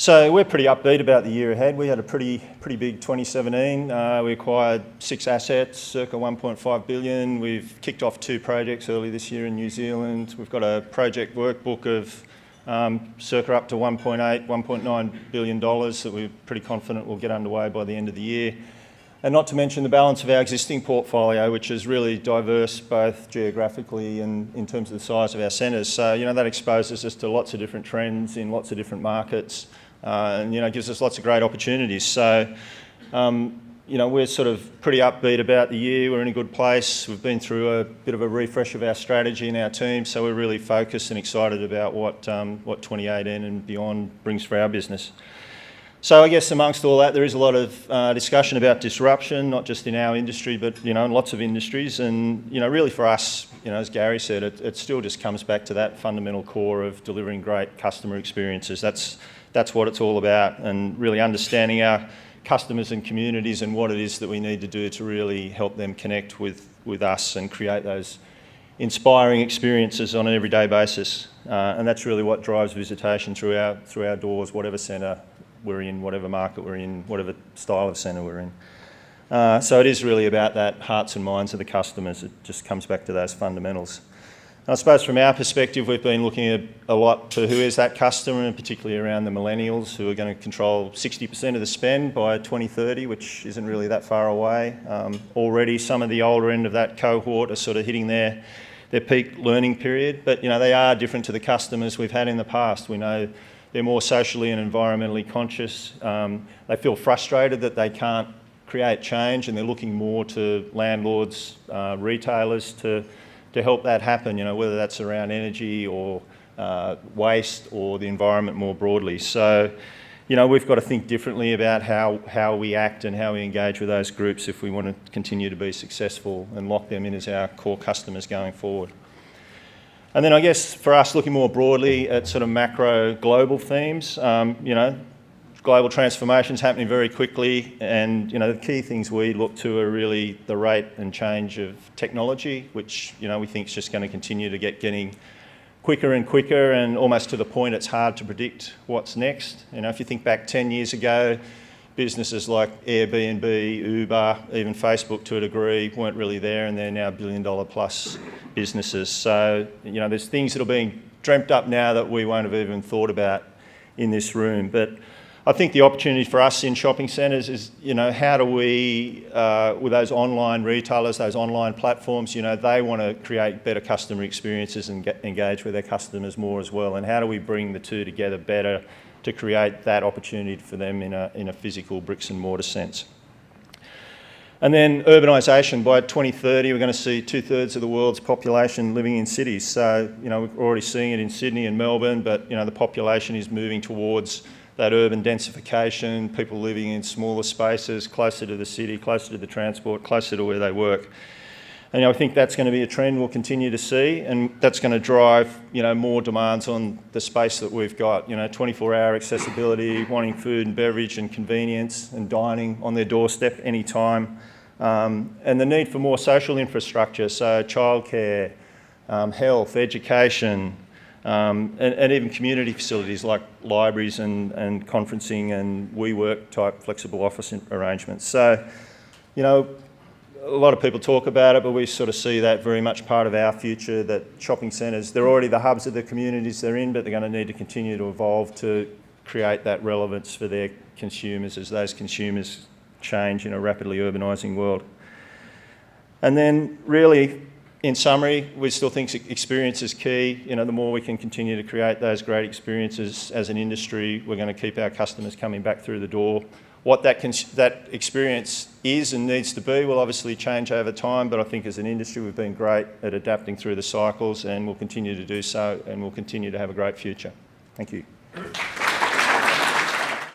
So we're pretty upbeat about the year ahead. We had a pretty big 2017. We acquired 6 assets, circa 1.5 billion. We've kicked off 2 projects early this year in New Zealand. We've got a project workbook of circa up to $1.8, $1.9 billion that we're pretty confident will get underway by the end of the year. And not to mention the balance of our existing portfolio, which is really diverse both geographically and in terms of the size of our centres. So, that exposes us to lots of different trends in lots of different markets and, gives us lots of great opportunities. So, we're sort of pretty upbeat about the year. We're in a good place. We've been through a bit of a refresh of our strategy and our team, so we're really focused and excited about what 2018 and beyond brings for our business. So I guess amongst all that, there is a lot of discussion about disruption, not just in our industry, but in lots of industries. And really for us, as Gary said, it still just comes back to that fundamental core of delivering great customer experiences. That's what it's all about, and really understanding our customers and communities and what it is that we need to do to really help them connect with us and create those inspiring experiences on an everyday basis. And that's really what drives visitation through our doors, whatever centre we're in, whatever market we're in, whatever style of centre we're in. So it is really about that hearts and minds of the customers. It just comes back to those fundamentals. And I suppose from our perspective, we've been looking at a lot to who is that customer, and particularly around the millennials, who are going to control 60% of the spend by 2030, which isn't really that far away. Already some of the older end of that cohort are sort of hitting their peak learning period, but they are different to the customers we've had in the past. We know they're more socially and environmentally conscious. They feel frustrated that they can't create change, and they're looking more to landlords, retailers to help that happen, whether that's around energy or waste or the environment more broadly. So, we've got to think differently about how we act and how we engage with those groups if we want to continue to be successful and lock them in as our core customers going forward. And then I guess for us, looking more broadly at sort of macro global themes, global transformation's happening very quickly, and the key things we look to are really the rate and change of technology, which we think is just going to continue to getting quicker and quicker, and almost to the point it's hard to predict what's next. If you think back 10 years ago, businesses like Airbnb, Uber, even Facebook to a degree weren't really there, and they're now billion-dollar plus businesses. So, there's things that are being dreamt up now that we won't have even thought about in this room. But I think the opportunity for us in shopping centres is, how do we, with those online retailers, those online platforms, they want to create better customer experiences and engage with their customers more as well. And how do we bring the two together better to create that opportunity for them in a physical bricks and mortar sense? And then urbanisation. By 2030, we're going to see 2/3 of the world's population living in cities. So, we're already seeing it in Sydney and Melbourne, but, the population is moving towards that urban densification, people living in smaller spaces, closer to the city, closer to the transport, closer to where they work. And I think that's going to be a trend we'll continue to see, and that's going to drive, more demands on the space that we've got. 24-hour accessibility, wanting food and beverage and convenience and dining on their doorstep anytime. And the need for more social infrastructure, so childcare, health, education, and even community facilities like libraries and conferencing and WeWork type flexible office arrangements. So, a lot of people talk about it, but we sort of see that very much part of our future, that shopping centres, they're already the hubs of the communities they're in, but they're going to need to continue to evolve to create that relevance for their consumers as those consumers change in a rapidly urbanising world. And then really, in summary, we still think experience is key. The more we can continue to create those great experiences as an industry, we're going to keep our customers coming back through the door. What that experience is and needs to be will obviously change over time, but I think as an industry we've been great at adapting through the cycles, and we'll continue to do so, and we'll continue to have a great future. Thank you.